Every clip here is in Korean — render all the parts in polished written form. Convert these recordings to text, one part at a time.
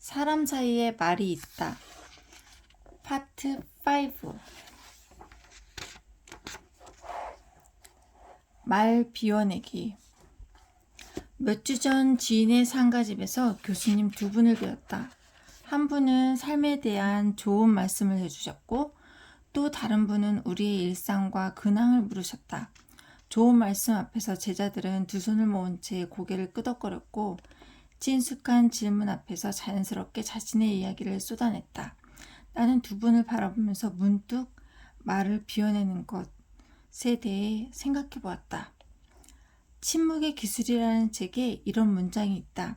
사람 사이에 말이 있다. 파트 5. 말 비워내기. 몇 주 전 지인의 상가집에서 교수님 두 분을 배웠다. 한 분은 삶에 대한 좋은 말씀을 해주셨고, 또 다른 분은 우리의 일상과 근황을 물으셨다. 좋은 말씀 앞에서 제자들은 두 손을 모은 채 고개를 끄덕거렸고, 친숙한 질문 앞에서 자연스럽게 자신의 이야기를 쏟아냈다. 나는 두 분을 바라보면서 문득 말을 비워내는 것에 대해 생각해 보았다. 침묵의 기술이라는 책에 이런 문장이 있다.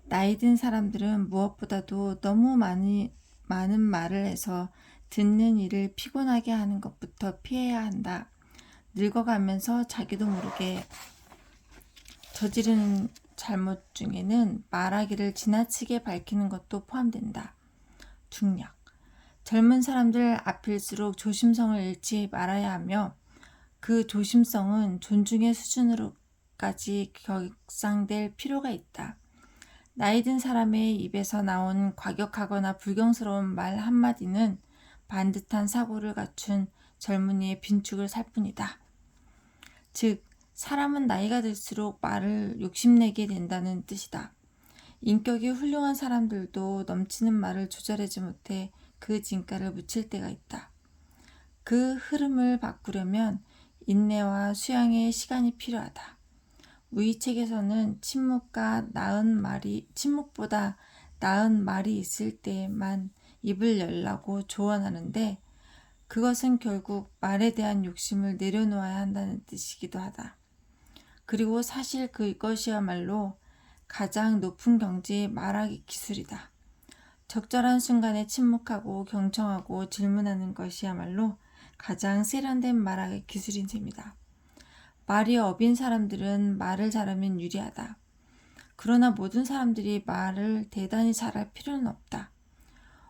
나이 든 사람들은 무엇보다도 너무 많은 말을 해서 듣는 이를 피곤하게 하는 것부터 피해야 한다. 늙어가면서 자기도 모르게 저지르는 잘못 중에는 말하기를 지나치게 밝히는 것도 포함된다. 중략. 젊은 사람들 앞일수록 조심성을 잃지 말아야 하며 그 조심성은 존중의 수준으로까지 격상될 필요가 있다. 나이 든 사람의 입에서 나온 과격하거나 불경스러운 말 한마디는 반듯한 사고를 갖춘 젊은이의 빈축을 살 뿐이다. 즉, 사람은 나이가 들수록 말을 욕심내게 된다는 뜻이다. 인격이 훌륭한 사람들도 넘치는 말을 조절하지 못해 그 진가를 묻힐 때가 있다. 그 흐름을 바꾸려면 인내와 수양의 시간이 필요하다. 우리 책에서는 침묵보다 나은 말이 있을 때만 입을 열라고 조언하는데 그것은 결국 말에 대한 욕심을 내려놓아야 한다는 뜻이기도 하다. 그리고 사실 그것이야말로 가장 높은 경지의 말하기 기술이다. 적절한 순간에 침묵하고 경청하고 질문하는 것이야말로 가장 세련된 말하기 기술인 셈이다. 말이 업인 사람들은 말을 잘하면 유리하다. 그러나 모든 사람들이 말을 대단히 잘할 필요는 없다.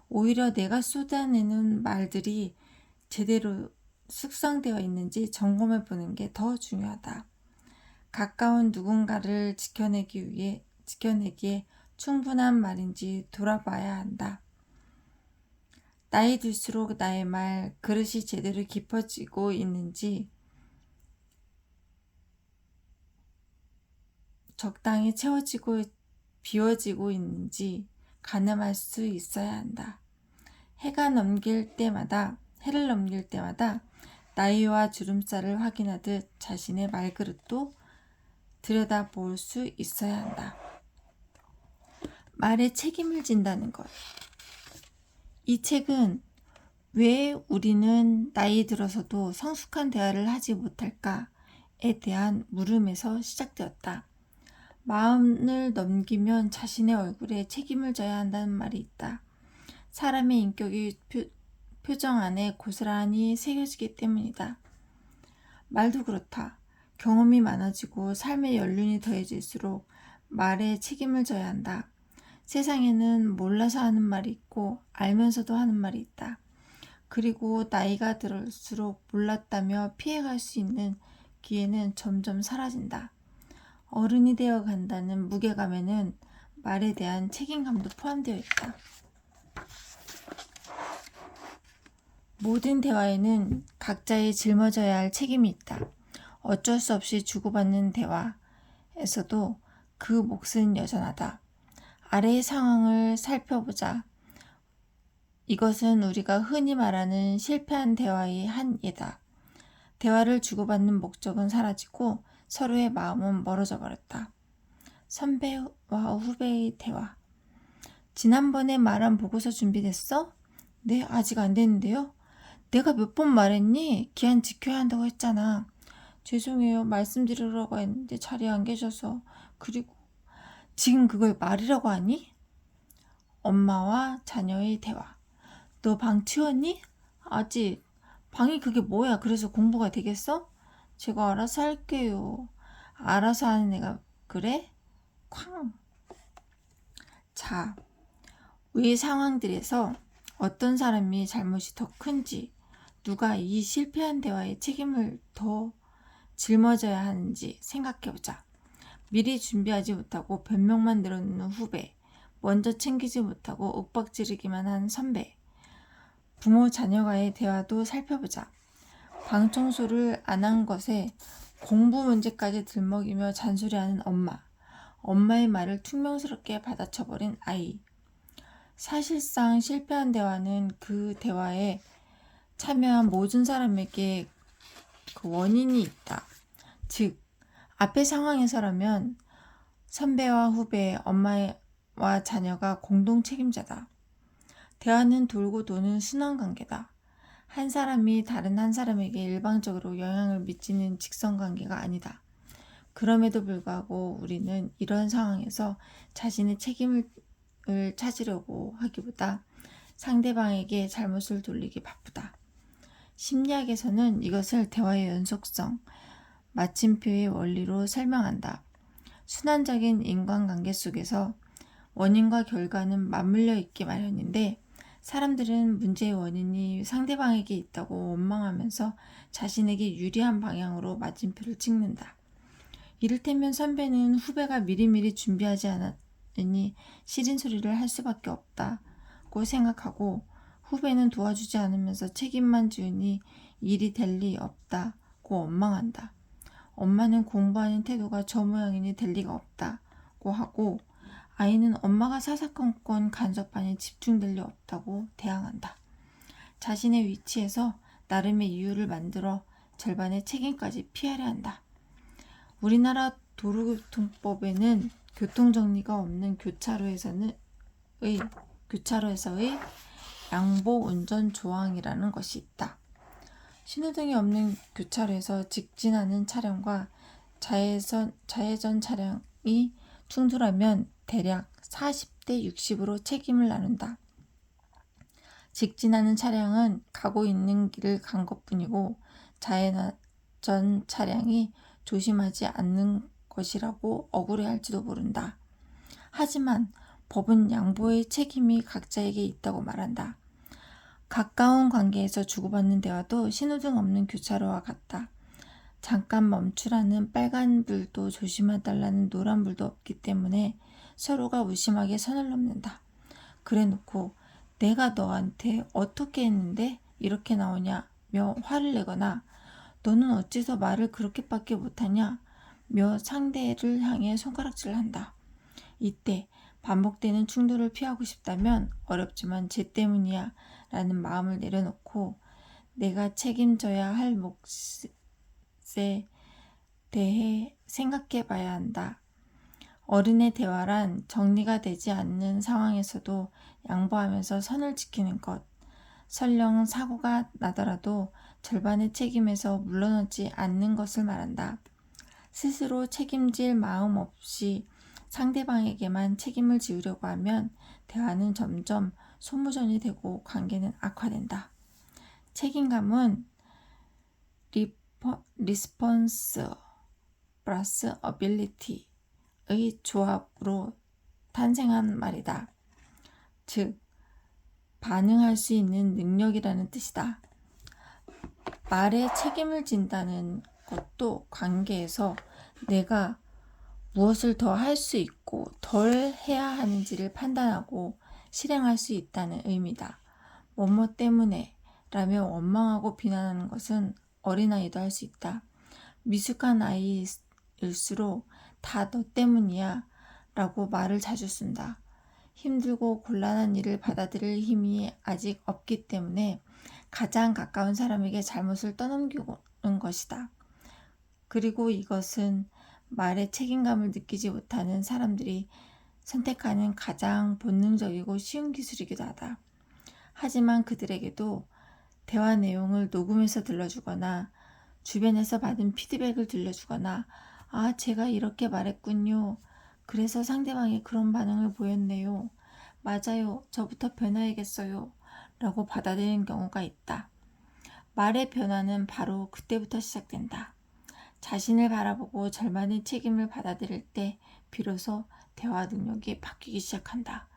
오히려 내가 쏟아내는 말들이 제대로 숙성되어 있는지 점검해 보는 게 더 중요하다. 가까운 누군가를 지켜내기에 충분한 말인지 돌아봐야 한다. 나이 들수록 나의 말 그릇이 제대로 깊어지고 있는지 적당히 채워지고 비워지고 있는지 가늠할 수 있어야 한다. 해를 넘길 때마다 나이와 주름살을 확인하듯 자신의 말그릇도 들여다볼 수 있어야 한다. 말에 책임을 진다는 것. 이 책은 왜 우리는 나이 들어서도 성숙한 대화를 하지 못할까에 대한 물음에서 시작되었다. 마흔을 넘기면 자신의 얼굴에 책임을 져야 한다는 말이 있다. 사람의 인격이 표정 안에 고스란히 새겨지기 때문이다. 말도 그렇다. 경험이 많아지고 삶의 연륜이 더해질수록 말에 책임을 져야 한다. 세상에는 몰라서 하는 말이 있고 알면서도 하는 말이 있다. 그리고 나이가 들수록 몰랐다며 피해갈 수 있는 기회는 점점 사라진다. 어른이 되어 간다는 무게감에는 말에 대한 책임감도 포함되어 있다. 모든 대화에는 각자의 짊어져야 할 책임이 있다. 어쩔 수 없이 주고받는 대화에서도 그 몫은 여전하다. 아래의 상황을 살펴보자. 이것은 우리가 흔히 말하는 실패한 대화의 한 예다. 대화를 주고받는 목적은 사라지고 서로의 마음은 멀어져 버렸다. 선배와 후배의 대화. 지난번에 말한 보고서 준비됐어? 네, 아직 안 됐는데요. 내가 몇 번 말했니? 기한 지켜야 한다고 했잖아. 죄송해요. 말씀드리려고 했는데 자리에 안 계셔서. 그리고 지금 그걸 말이라고 하니? 엄마와 자녀의 대화. 너 방 치웠니? 아직. 방이 그게 뭐야? 그래서 공부가 되겠어? 제가 알아서 할게요. 알아서 하는 애가 그래? 쾅. 자, 위 상황들에서 어떤 사람이 잘못이 더 큰지, 누가 이 실패한 대화의 책임을 더 짊어져야 하는지 생각해보자. 미리 준비하지 못하고 변명만 늘어놓는 후배, 먼저 챙기지 못하고 윽박지르기만 한 선배. 부모 자녀와의 대화도 살펴보자. 방 청소를 안 한 것에 공부 문제까지 들먹이며 잔소리하는 엄마. 엄마의 말을 퉁명스럽게 받아쳐버린 아이. 사실상 실패한 대화는 그 대화에 참여한 모든 사람에게 그 원인이 있다. 즉, 앞의 상황에서라면 선배와 후배, 엄마와 자녀가 공동 책임자다. 대화는 돌고 도는 순환관계다. 한 사람이 다른 한 사람에게 일방적으로 영향을 미치는 직선관계가 아니다. 그럼에도 불구하고 우리는 이런 상황에서 자신의 책임을 찾으려고 하기보다 상대방에게 잘못을 돌리기 바쁘다. 심리학에서는 이것을 대화의 연속성, 마침표의 원리로 설명한다. 순환적인 인간관계 속에서 원인과 결과는 맞물려 있기 마련인데 사람들은 문제의 원인이 상대방에게 있다고 원망하면서 자신에게 유리한 방향으로 마침표를 찍는다. 이를테면 선배는 후배가 미리미리 준비하지 않았으니 싫은 소리를 할 수밖에 없다고 생각하고 후배는 도와주지 않으면서 책임만 지우니 일이 될 리 없다고 원망한다. 엄마는 공부하는 태도가 저 모양이니 될 리가 없다고 하고 아이는 엄마가 사사건건 간섭하니 집중될 리 없다고 대항한다. 자신의 위치에서 나름의 이유를 만들어 절반의 책임까지 피하려 한다. 우리나라 도로교통법에는 교통정리가 없는 교차로에서의 양보 운전 조항이라는 것이 있다. 신호등이 없는 교차로에서 직진하는 차량과 좌회전 차량이 충돌하면 대략 40대 60으로 책임을 나눈다. 직진하는 차량은 가고 있는 길을 간 것뿐이고 좌회전 차량이 조심하지 않는 것이라고 억울해할지도 모른다. 하지만 법은 양보의 책임이 각자에게 있다고 말한다. 가까운 관계에서 주고받는 대화도 신호등 없는 교차로와 같다. 잠깐 멈추라는 빨간불도 조심해달라는 노란불도 없기 때문에 서로가 무심하게 선을 넘는다. 그래놓고 내가 너한테 어떻게 했는데 이렇게 나오냐며 화를 내거나 너는 어째서 말을 그렇게밖에 못하냐며 상대를 향해 손가락질을 한다. 이때 반복되는 충돌을 피하고 싶다면 어렵지만 쟤 때문이야 라는 마음을 내려놓고 내가 책임져야 할 몫에 대해 생각해 봐야 한다. 어른의 대화란 정리가 되지 않는 상황에서도 양보하면서 선을 지키는 것. 설령 사고가 나더라도 절반의 책임에서 물러나지 않는 것을 말한다. 스스로 책임질 마음 없이 상대방에게만 책임을 지우려고 하면 대화는 점점 소모전이 되고 관계는 악화된다. 책임감은 리스폰스 플러스 어빌리티의 조합으로 탄생한 말이다. 즉, 반응할 수 있는 능력이라는 뜻이다. 말에 책임을 진다는 것도 관계에서 내가 무엇을 더 할 수 있고 덜 해야 하는지를 판단하고 실행할 수 있다는 의미다. 뭐뭐 때문에 라며 원망하고 비난하는 것은 어린아이도 할 수 있다. 미숙한 아이일수록 다 너 때문이야 라고 말을 자주 쓴다. 힘들고 곤란한 일을 받아들일 힘이 아직 없기 때문에 가장 가까운 사람에게 잘못을 떠넘기는 것이다. 그리고 이것은 말에 책임감을 느끼지 못하는 사람들이 선택하는 가장 본능적이고 쉬운 기술이기도 하다. 하지만 그들에게도 대화 내용을 녹음해서 들려주거나 주변에서 받은 피드백을 들려주거나 제가 이렇게 말했군요. 그래서 상대방이 그런 반응을 보였네요. 맞아요. 저부터 변화해야겠어요. 라고 받아들이는 경우가 있다. 말의 변화는 바로 그때부터 시작된다. 자신을 바라보고 절반의 책임을 받아들일 때 비로소 대화 능력이 바뀌기 시작한다.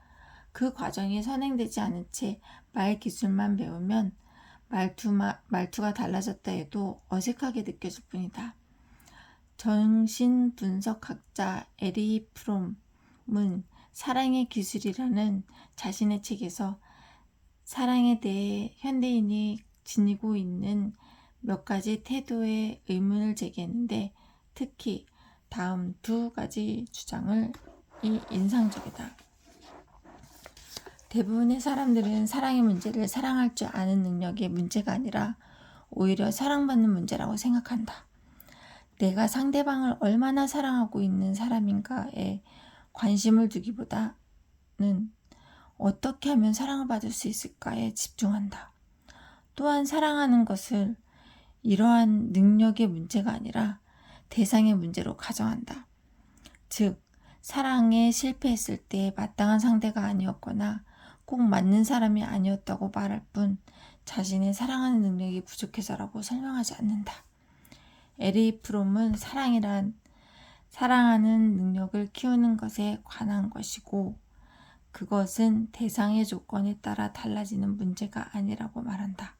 그 과정이 선행되지 않은 채 말 기술만 배우면 말투가 달라졌다 해도 어색하게 느껴질 뿐이다. 정신분석학자 에리 프롬은 사랑의 기술이라는 자신의 책에서 사랑에 대해 현대인이 지니고 있는 몇 가지 태도에 의문을 제기했는데 특히 다음 두 가지 주장이 인상적이다. 대부분의 사람들은 사랑의 문제를 사랑할 줄 아는 능력의 문제가 아니라 오히려 사랑받는 문제라고 생각한다. 내가 상대방을 얼마나 사랑하고 있는 사람인가에 관심을 두기보다는 어떻게 하면 사랑을 받을 수 있을까에 집중한다. 또한 사랑하는 것을 이러한 능력의 문제가 아니라 대상의 문제로 가정한다. 즉, 사랑에 실패했을 때 마땅한 상대가 아니었거나 꼭 맞는 사람이 아니었다고 말할 뿐 자신의 사랑하는 능력이 부족해서라고 설명하지 않는다. 에리 프롬은 사랑이란 사랑하는 능력을 키우는 것에 관한 것이고 그것은 대상의 조건에 따라 달라지는 문제가 아니라고 말한다.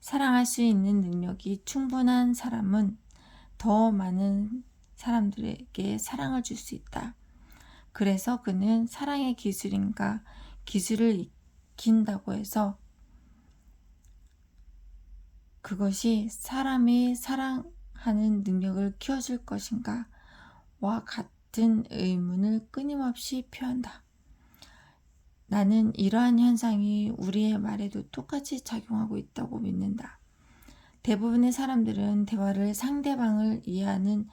사랑할 수 있는 능력이 충분한 사람은 더 많은 사람들에게 사랑을 줄 수 있다. 그래서 그는 사랑의 기술인가 기술을 익힌다고 해서 그것이 사람이 사랑하는 능력을 키워줄 것인가 와 같은 의문을 끊임없이 표한다. 나는 이러한 현상이 우리의 말에도 똑같이 작용하고 있다고 믿는다. 대부분의 사람들은 대화를 상대방을 이해하는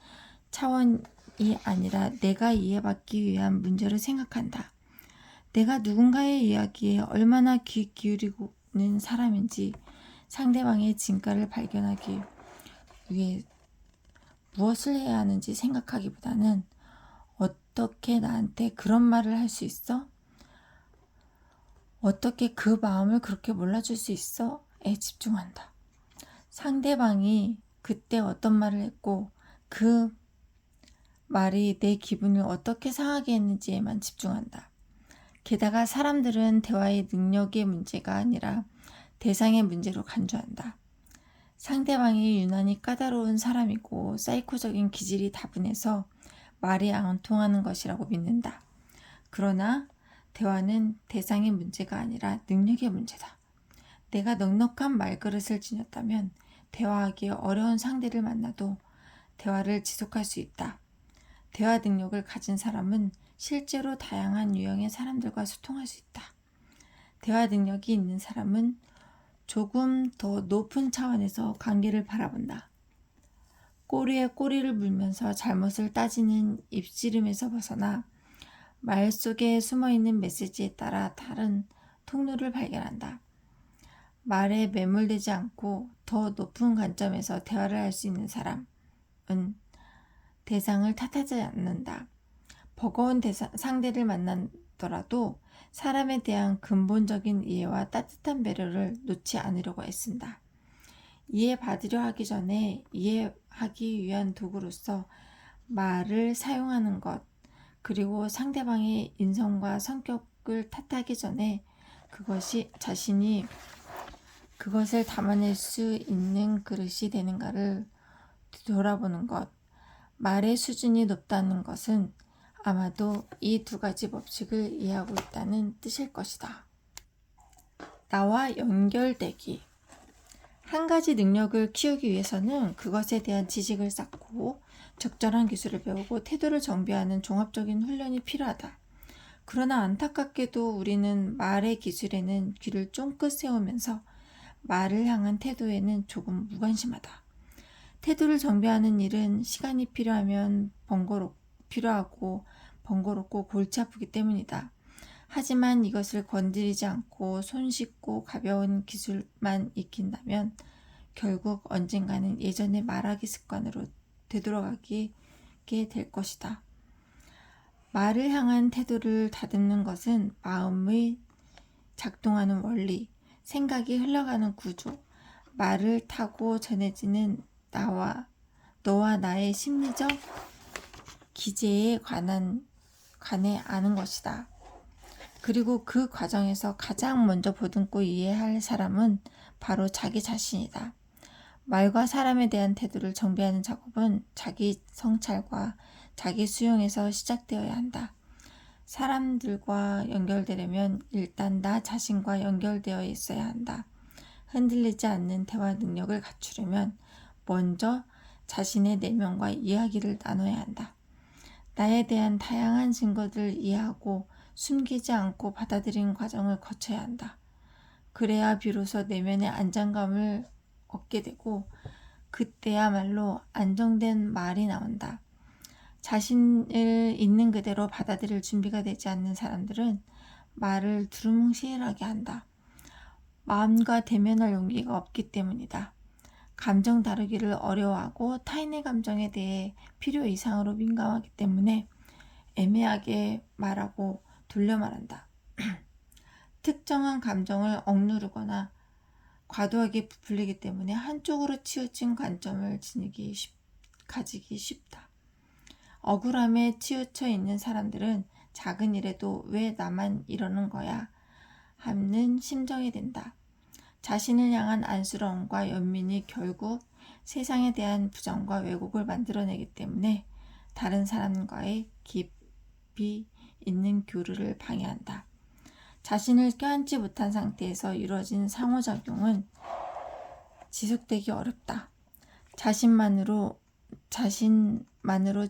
차원이 아니라 내가 이해받기 위한 문제로 생각한다. 내가 누군가의 이야기에 얼마나 귀 기울이고는 사람인지 상대방의 진가를 발견하기 위해 무엇을 해야 하는지 생각하기보다는 어떻게 나한테 그런 말을 할 수 있어? 어떻게 그 마음을 그렇게 몰라줄 수 있어? 에 집중한다. 상대방이 그때 어떤 말을 했고 그 말이 내 기분을 어떻게 상하게 했는지에만 집중한다. 게다가 사람들은 대화의 능력의 문제가 아니라 대상의 문제로 간주한다. 상대방이 유난히 까다로운 사람이고 사이코적인 기질이 다분해서 말이 안 통하는 것이라고 믿는다. 그러나 대화는 대상의 문제가 아니라 능력의 문제다. 내가 넉넉한 말그릇을 지녔다면 대화하기 어려운 상대를 만나도 대화를 지속할 수 있다. 대화 능력을 가진 사람은 실제로 다양한 유형의 사람들과 소통할 수 있다. 대화 능력이 있는 사람은 조금 더 높은 차원에서 관계를 바라본다. 꼬리에 꼬리를 물면서 잘못을 따지는 입씨름에서 벗어나 말 속에 숨어있는 메시지에 따라 다른 통로를 발견한다. 말에 매몰되지 않고 더 높은 관점에서 대화를 할 수 있는 사람은 대상을 탓하지 않는다. 버거운 상대를 만나더라도 사람에 대한 근본적인 이해와 따뜻한 배려를 놓지 않으려고 애쓴다. 이해받으려 하기 전에 이해하기 위한 도구로서 말을 사용하는 것, 그리고 상대방의 인성과 성격을 탓하기 전에 자신이 그것을 담아낼 수 있는 그릇이 되는가를 돌아보는 것. 말의 수준이 높다는 것은 아마도 이 두 가지 법칙을 이해하고 있다는 뜻일 것이다. 나와 연결되기. 한 가지 능력을 키우기 위해서는 그것에 대한 지식을 쌓고 적절한 기술을 배우고 태도를 정비하는 종합적인 훈련이 필요하다. 그러나 안타깝게도 우리는 말의 기술에는 귀를 쫑긋 세우면서 말을 향한 태도에는 조금 무관심하다. 태도를 정비하는 일은 시간이 필요하고 번거롭고 골치 아프기 때문이다. 하지만 이것을 건드리지 않고 손쉽고 가벼운 기술만 익힌다면 결국 언젠가는 예전의 말하기 습관으로 되돌아가게 될 것이다. 말을 향한 태도를 다듬는 것은 마음의 작동하는 원리, 생각이 흘러가는 구조, 말을 타고 전해지는 너와 나의 심리적 기제에 관해 아는 것이다. 그리고 그 과정에서 가장 먼저 보듬고 이해할 사람은 바로 자기 자신이다. 말과 사람에 대한 태도를 정비하는 작업은 자기 성찰과 자기 수용에서 시작되어야 한다. 사람들과 연결되려면 일단 나 자신과 연결되어 있어야 한다. 흔들리지 않는 대화 능력을 갖추려면 먼저 자신의 내면과 이야기를 나눠야 한다. 나에 대한 다양한 증거들을 이해하고 숨기지 않고 받아들이는 과정을 거쳐야 한다. 그래야 비로소 내면의 안정감을 얻게 되고 그때야말로 안정된 말이 나온다. 자신을 있는 그대로 받아들일 준비가 되지 않는 사람들은 말을 두루뭉실하게 한다. 마음과 대면할 용기가 없기 때문이다. 감정 다루기를 어려워하고 타인의 감정에 대해 필요 이상으로 민감하기 때문에 애매하게 말하고 돌려 말한다. 특정한 감정을 억누르거나 과도하게 부풀리기 때문에 한쪽으로 치우친 관점을 가지기 쉽다. 억울함에 치우쳐 있는 사람들은 작은 일에도 왜 나만 이러는 거야 하는 심정이 된다. 자신을 향한 안쓰러움과 연민이 결국 세상에 대한 부정과 왜곡을 만들어내기 때문에 다른 사람과의 깊이 있는 교류를 방해한다. 자신을 껴안지 못한 상태에서 이루어진 상호작용은 지속되기 어렵다. 자신만으로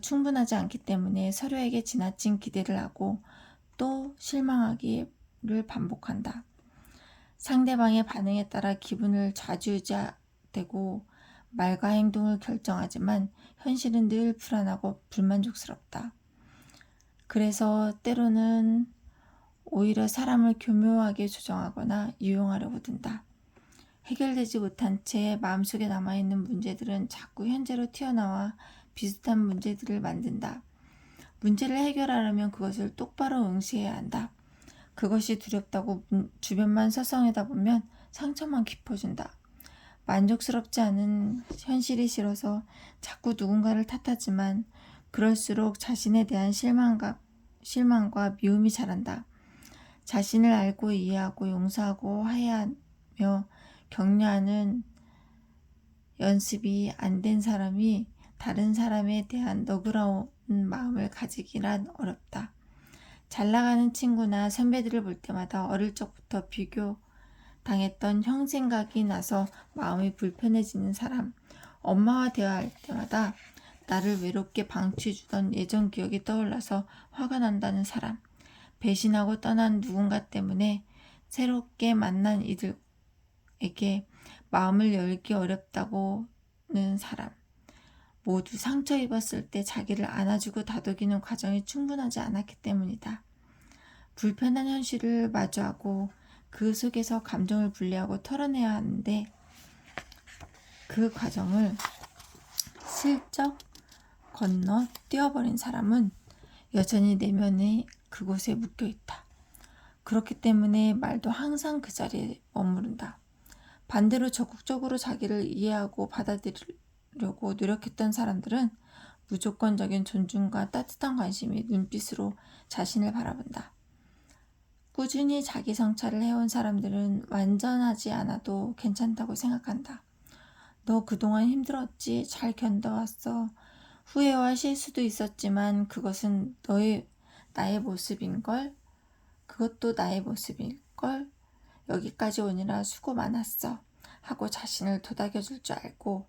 충분하지 않기 때문에 서로에게 지나친 기대를 하고 또 실망하기를 반복한다. 상대방의 반응에 따라 기분을 좌지우지되고 말과 행동을 결정하지만 현실은 늘 불안하고 불만족스럽다. 그래서 때로는 오히려 사람을 교묘하게 조정하거나 이용하려고 든다. 해결되지 못한 채 마음속에 남아있는 문제들은 자꾸 현재로 튀어나와 비슷한 문제들을 만든다. 문제를 해결하려면 그것을 똑바로 응시해야 한다. 그것이 두렵다고 주변만 서성이다 보면 상처만 깊어진다. 만족스럽지 않은 현실이 싫어서 자꾸 누군가를 탓하지만 그럴수록 자신에 대한 실망과 미움이 자란다. 자신을 알고 이해하고 용서하고 화해하며 격려하는 연습이 안 된 사람이 다른 사람에 대한 너그러운 마음을 가지기란 어렵다. 잘 나가는 친구나 선배들을 볼 때마다 어릴 적부터 비교당했던 형 생각이 나서 마음이 불편해지는 사람, 엄마와 대화할 때마다 나를 외롭게 방치해주던 예전 기억이 떠올라서 화가 난다는 사람, 배신하고 떠난 누군가 때문에 새롭게 만난 이들에게 마음을 열기 어렵다고는 사람, 모두 상처 입었을 때 자기를 안아주고 다독이는 과정이 충분하지 않았기 때문이다. 불편한 현실을 마주하고 그 속에서 감정을 분리하고 털어내야 하는데 그 과정을 슬쩍 건너 뛰어버린 사람은 여전히 내면에 그곳에 묶여 있다. 그렇기 때문에 말도 항상 그 자리에 머무른다. 반대로 적극적으로 자기를 이해하고 받아들이려고 노력했던 사람들은 무조건적인 존중과 따뜻한 관심이 눈빛으로 자신을 바라본다. 꾸준히 자기 성찰을 해온 사람들은 완전하지 않아도 괜찮다고 생각한다. 너 그동안 힘들었지? 잘 견뎌왔어. 후회와 실수도 있었지만 그것은 나의 모습인걸? 그것도 나의 모습일걸? 여기까지 오느라 수고 많았어. 하고 자신을 도닥여줄 줄 알고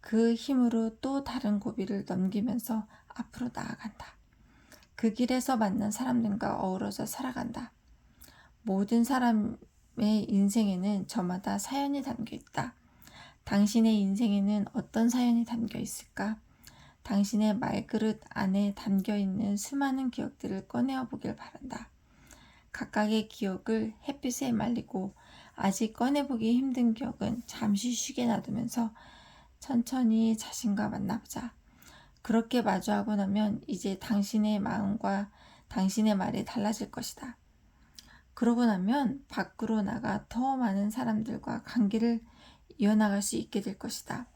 그 힘으로 또 다른 고비를 넘기면서 앞으로 나아간다. 그 길에서 만난 사람들과 어우러져 살아간다. 모든 사람의 인생에는 저마다 사연이 담겨 있다. 당신의 인생에는 어떤 사연이 담겨 있을까? 당신의 말그릇 안에 담겨 있는 수많은 기억들을 꺼내어 보길 바란다. 각각의 기억을 햇빛에 말리고 아직 꺼내보기 힘든 기억은 잠시 쉬게 놔두면서 천천히 자신과 만나보자. 그렇게 마주하고 나면 이제 당신의 마음과 당신의 말이 달라질 것이다. 그러고 나면 밖으로 나가 더 많은 사람들과 관계를 이어나갈 수 있게 될 것이다.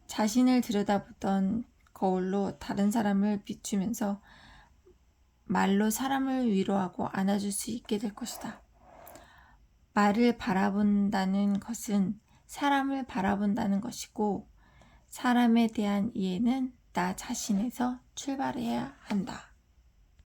자신을 들여다보던 거울로 다른 사람을 비추면서 말로 사람을 위로하고 안아줄 수 있게 될 것이다. 말을 바라본다는 것은 사람을 바라본다는 것이고 사람에 대한 이해는 나 자신에서 출발해야 한다.